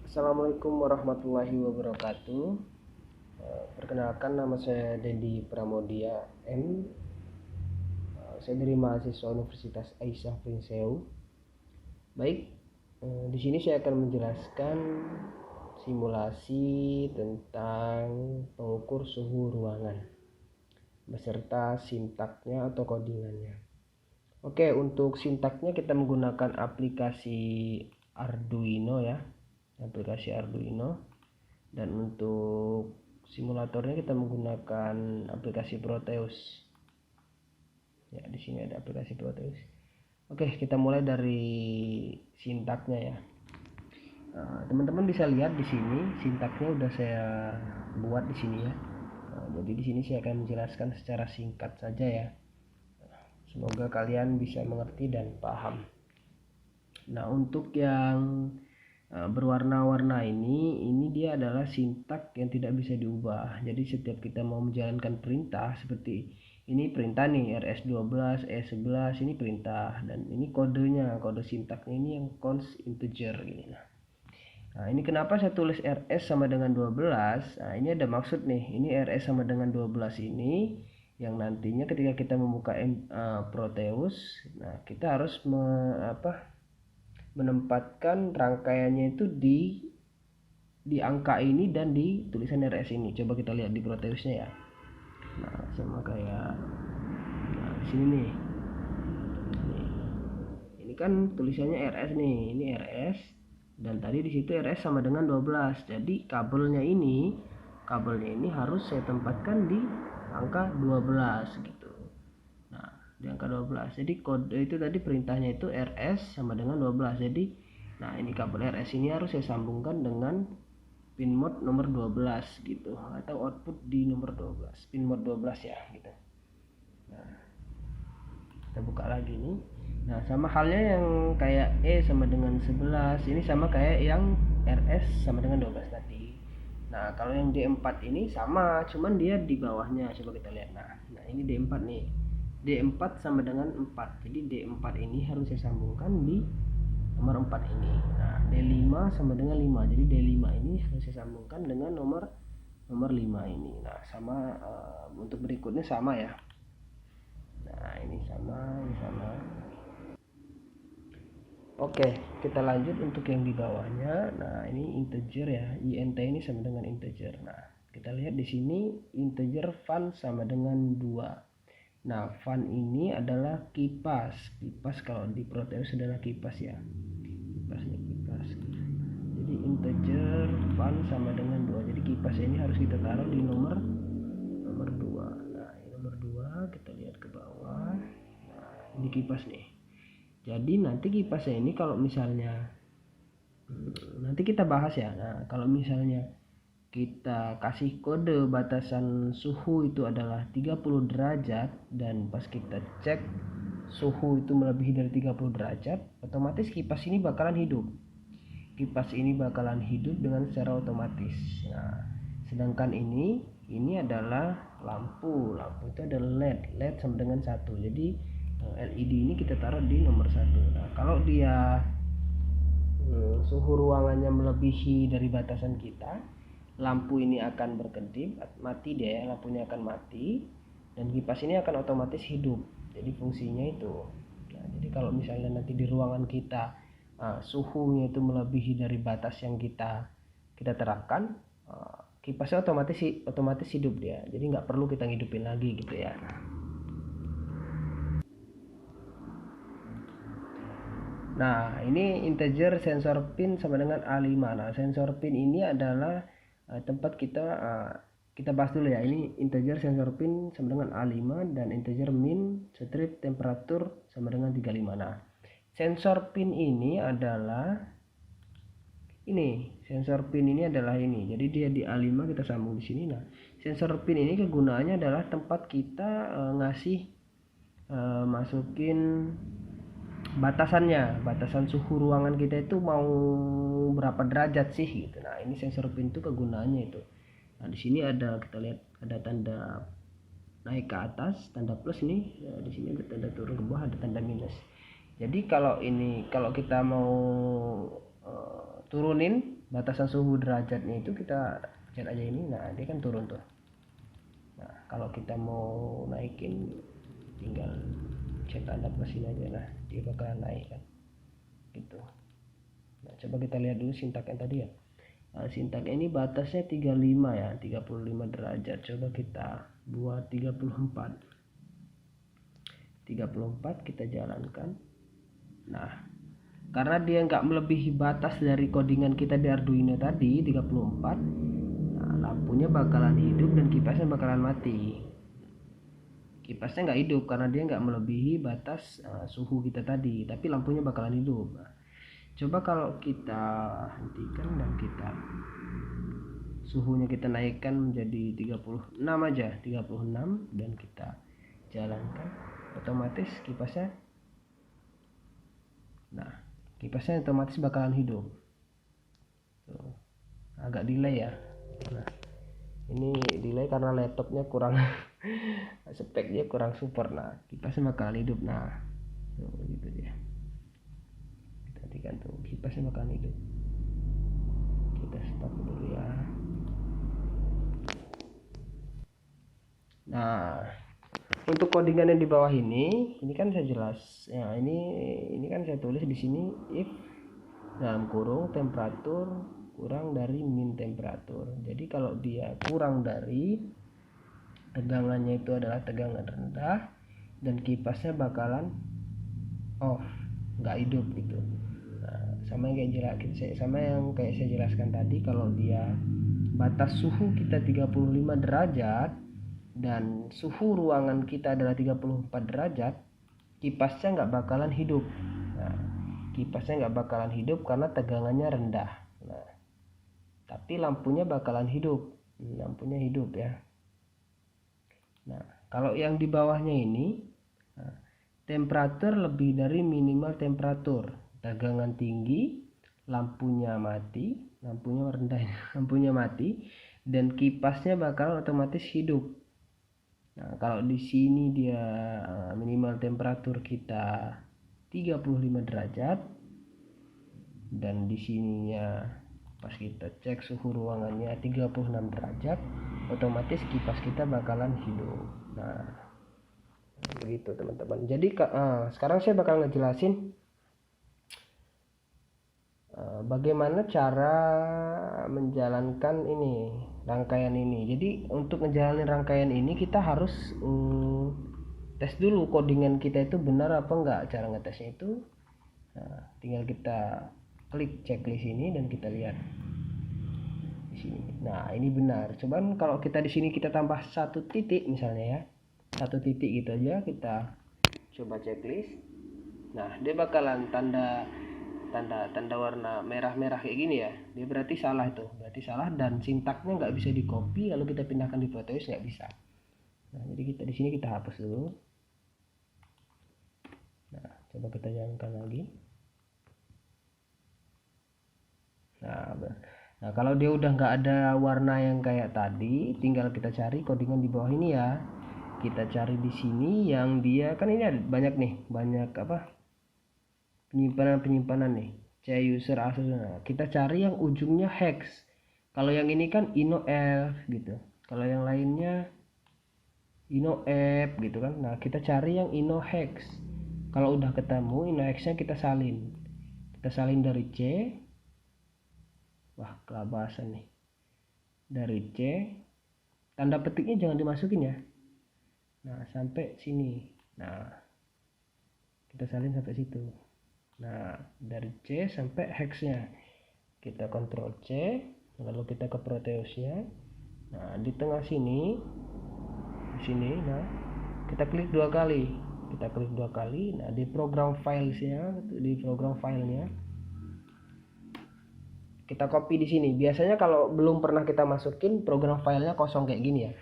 Assalamualaikum warahmatullahi wabarakatuh. Perkenalkan, nama saya Dendi Pramodia M. Saya dari mahasiswa Universitas Aisyah Prinseu. Baik, di sini saya akan menjelaskan simulasi tentang pengukur suhu ruangan beserta sintaknya atau codingannya. Oke, untuk sintaknya kita menggunakan aplikasi Arduino ya. Dan untuk simulatornya kita menggunakan aplikasi Proteus. Ya, di sini ada aplikasi Proteus. Oke, kita mulai dari sintaknya ya. Teman-teman bisa lihat di sini sintaknya udah saya buat di sini ya. Jadi di sini saya akan menjelaskan secara singkat saja ya. Semoga kalian bisa mengerti dan paham. Nah, untuk yang berwarna-warna ini dia adalah sintak yang tidak bisa diubah. Jadi setiap kita mau menjalankan perintah seperti ini, perintah nih RS12 E11 ini perintah, dan ini kodenya, kode sintaknya ini yang const integer gini. Nah, ini kenapa saya tulis RS sama dengan 12? Nah, ini ada maksud nih. Ini RS sama dengan 12 ini yang nantinya ketika kita membuka Proteus, nah kita harus menempatkan rangkaiannya itu di angka ini dan di tulisan RS ini. Coba kita lihat di Proteusnya ya. Nah, sama kayak di sini nih. Ini kan tulisannya RS nih, ini RS, dan tadi di situ RS sama dengan 12. Jadi kabelnya ini harus saya tempatkan di angka 12 gitu. Nah, di angka 12. Jadi kode itu tadi perintahnya itu RS sama dengan 12. Jadi nah, ini kabel RS ini harus saya sambungkan dengan pin mode nomor 12 gitu, atau output di nomor 12, pin mode 12 ya gitu. Nah, kita buka lagi nih. Nah, sama halnya yang kayak E sama dengan 11, ini sama kayak yang RS sama dengan 12 tadi. Nah, kalau yang D4 ini sama, cuman dia di bawahnya. Coba kita lihat. Nah ini D4 nih. D4 sama dengan 4. Jadi D4 ini harus saya sambungkan di nomor 4 ini. Nah, D5 sama dengan 5. Jadi D5 ini harus saya sambungkan dengan nomor 5 ini. Nah, sama untuk berikutnya sama ya. Nah, ini sama. Oke, kita lanjut untuk yang di bawahnya. Nah, ini integer ya. int ini sama dengan integer. Nah, kita lihat di sini integer fun sama dengan 2. Nah, fun ini adalah kipas. Kipas kalau di Proteus adalah kipas ya. Kipas. Jadi integer fun sama dengan 2. Jadi kipas ini harus kita taruh di nomor 2. Nah, ini nomor 2, kita lihat ke bawah. Nah, ini kipas nih. Jadi nanti kipasnya ini kalau misalnya nanti kita bahas ya. Nah, kalau misalnya kita kasih kode batasan suhu itu adalah 30 derajat dan pas kita cek suhu itu melebihi dari 30 derajat, otomatis kipas ini bakalan hidup. Kipas ini bakalan hidup dengan secara otomatis. Nah, sedangkan ini adalah lampu. Lampu itu adalah LED sama dengan 1. Jadi LED ini kita taruh di nomor 1. Nah, kalau dia suhu ruangannya melebihi dari batasan kita, lampu ini akan berkedip, mati dia ya, lampunya akan mati, dan kipas ini akan otomatis hidup. Jadi fungsinya itu. Nah, jadi kalau misalnya nanti di ruangan kita suhunya itu melebihi dari batas yang kita terapkan, kipasnya otomatis hidup dia. Jadi nggak perlu kita ngidupin lagi gitu ya. Nah, ini integer sensor pin sama dengan A5. Nah, sensor pin ini adalah tempat kita bahas dulu ya. Ini integer sensor pin sama dengan A5 dan integer min strip temperatur sama dengan 35. Nah, sensor pin ini adalah ini. Sensor pin ini adalah ini. Jadi dia di A5 kita sambung di sini. Nah, sensor pin ini kegunaannya adalah tempat kita masukin batasan suhu ruangan kita itu mau berapa derajat sih gitu. Nah, ini sensor pin itu kegunaannya itu. Nah, di sini ada, kita lihat ada tanda naik ke atas, tanda plus nih. Nah, di sini ada tanda turun ke bawah, ada tanda minus. Jadi kalau kita mau turunin batasan suhu derajatnya itu kita cek aja ini. Nah dia kan turun tuh. Nah kalau kita mau naikin tinggal cek tanda plus ini aja. Nah dia bakalan naik kan gitu. Nah coba kita lihat dulu sintaknya tadi ya. Nah, sintaknya ini batasnya 35 ya, 35 derajat. Coba kita buat 34 kita jalankan. Nah karena dia nggak melebihi batas dari codingan kita di Arduino tadi 34, nah, lampunya bakalan hidup dan kipasnya bakalan mati. Kipasnya nggak hidup karena dia nggak melebihi batas suhu kita tadi, tapi lampunya bakalan hidup. Nah, coba kalau kita hentikan dan kita suhunya kita naikkan menjadi 36 aja, 36, dan kita jalankan, otomatis kipasnya otomatis bakalan hidup. Tuh, agak delay ya. Nah, ini delay karena laptopnya kurang speknya kurang support. Nah kipasnya bakalan hidup. Nah tuh, gitu dia. Tadi kan tuh kipasnya bakalan hidup. Kita stop dulu ya. Nah untuk codingan yang di bawah ini kan saya jelas ya, ini kan saya tulis di sini if dalam kurung temperatur kurang dari min temperatur. Jadi kalau dia kurang dari, tegangannya itu adalah tegangan rendah, dan kipasnya bakalan off, nggak hidup gitu. Nah, sama yang kayak saya jelaskan tadi, kalau dia batas suhu kita 35 derajat dan suhu ruangan kita adalah 34 derajat, kipasnya nggak bakalan hidup. Nah, kipasnya nggak bakalan hidup karena tegangannya rendah. Nah, tapi lampunya bakalan hidup. Lampunya hidup ya. Nah, kalau yang di bawahnya ini, temperatur lebih dari minimal temperatur, tegangan tinggi, lampunya mati, lampunya rendah, lampunya mati, dan kipasnya bakalan otomatis hidup. Nah, kalau di sini dia minimal temperatur kita 35 derajat, dan di sininya pas kita cek suhu ruangannya 36 derajat, otomatis kipas kita bakalan hidup. Nah begitu teman-teman. Jadi sekarang saya bakal ngejelasin bagaimana cara menjalankan ini, rangkaian ini. Jadi untuk ngejalanin rangkaian ini kita harus tes dulu codingan kita itu benar apa enggak. Cara ngetesnya itu tinggal kita klik checklist ini dan kita lihat di sini. Nah ini benar. Cuman kalau kita di sini kita tambah 1 titik misalnya ya, 1 titik gitu aja, kita coba checklist. Nah dia bakalan tanda warna merah-merah kayak gini ya. Dia berarti salah, itu berarti salah, dan sintaknya nggak bisa di copy lalu kita pindahkan di Proteus, nggak bisa. Nah jadi kita di sini kita hapus dulu. Nah coba kita jalankan lagi. Nah kalau dia udah nggak ada warna yang kayak tadi, tinggal kita cari codingan di bawah ini ya. Kita cari di sini yang dia kan ini ada banyak nih, banyak apa, penyimpanan nih, C user Asus. Nah, kita cari yang ujungnya hex. Kalau yang ini kan InnoElf gitu, kalau yang lainnya InnoApp gitu kan. Nah kita cari yang InnoHex. Kalau udah ketemu InnoHexnya kita salin dari C. Wah kelabasan nih, dari C, tanda petiknya jangan dimasukin ya. Nah sampai sini. Nah kita salin sampai situ. Nah dari C sampai hexnya kita Ctrl C, lalu kita ke Proteusnya. Nah di tengah sini, di sini, nah kita klik 2 kali, nah di program filesnya, kita copy di sini. Biasanya kalau belum pernah kita masukin, program filenya kosong kayak gini ya.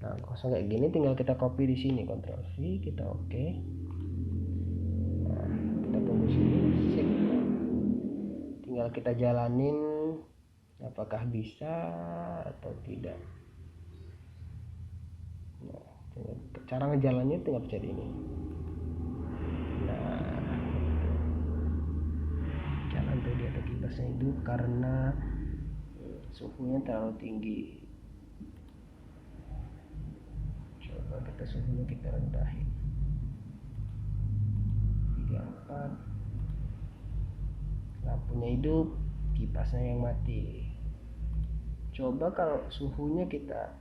Nah kosong kayak gini, tinggal kita copy di sini, Ctrl V, kita oke. Nah kita tunggu sini, sip. Tinggal kita jalanin apakah bisa atau tidak. Nah, cara ngejalannya tinggal pencet ini. Nah jalan tuh, dia tuh kipasnya hidup karena suhunya terlalu tinggi. Coba kita suhunya kita rendahin 34. Lampunya hidup, kipasnya yang mati. Coba kalau suhunya kita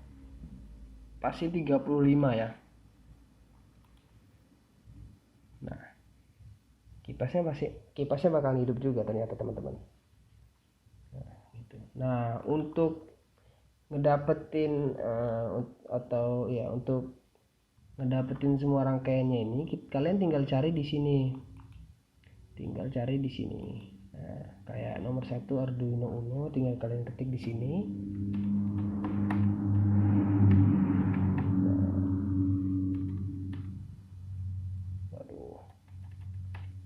pasti 35 ya. Nah, kipasnya bakal hidup juga ternyata teman-teman. Nah, gitu. Nah, untuk ngedapetin untuk ngedapetin semua rangkaiannya ini, kalian tinggal cari di sini. Nah, kayak nomor 1 Arduino Uno, tinggal kalian ketik di sini.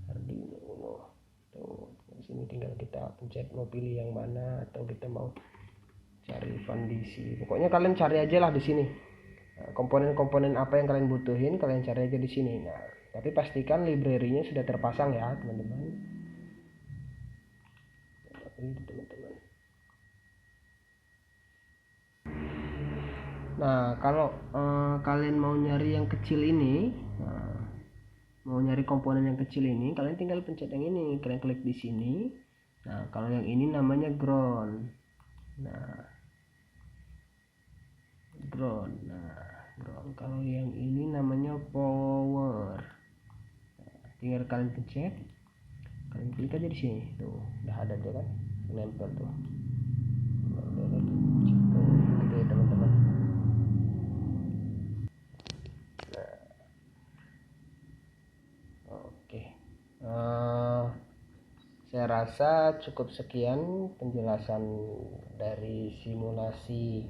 Arduino Uno. Tuh, di sini tinggal kita pencet mau pilih yang mana, atau kita mau cari kondisi. Pokoknya kalian cari aja lah di sini. Nah, komponen-komponen apa yang kalian butuhin, kalian cari aja di sini. Nah, tapi pastikan library-nya sudah terpasang ya, teman-teman. Nah, kalau kalian mau nyari yang kecil ini, mau nyari komponen yang kecil ini, kalian tinggal pencet yang ini, kalian klik di sini. Nah, kalau yang ini namanya ground. Nah, ground. Kalau yang ini namanya power. Nah, tinggal kalian pencet, kalian klik aja di sini. Tuh, udah ada tuh kan, nempel tuh. Gitu ya teman-teman. Nah, oke. Saya rasa cukup sekian penjelasan dari simulasi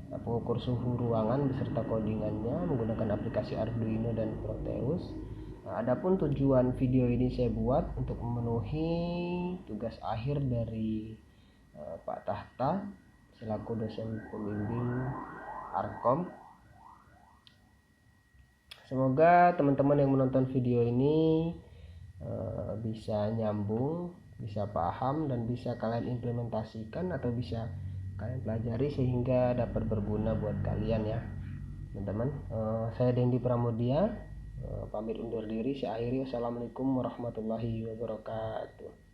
pengukur suhu ruangan beserta codingannya menggunakan aplikasi Arduino dan Proteus. Nah, adapun tujuan video ini saya buat untuk memenuhi tugas akhir dari Pak Tahta selaku dosen pembimbing Arkom. Semoga teman-teman yang menonton video ini bisa nyambung, bisa paham, dan bisa kalian implementasikan atau bisa kalian pelajari sehingga dapat berguna buat kalian ya teman-teman. Saya Dendi Pramudia, pamit undur diri. Saya akhiri. Wassalamualaikum warahmatullahi wabarakatuh.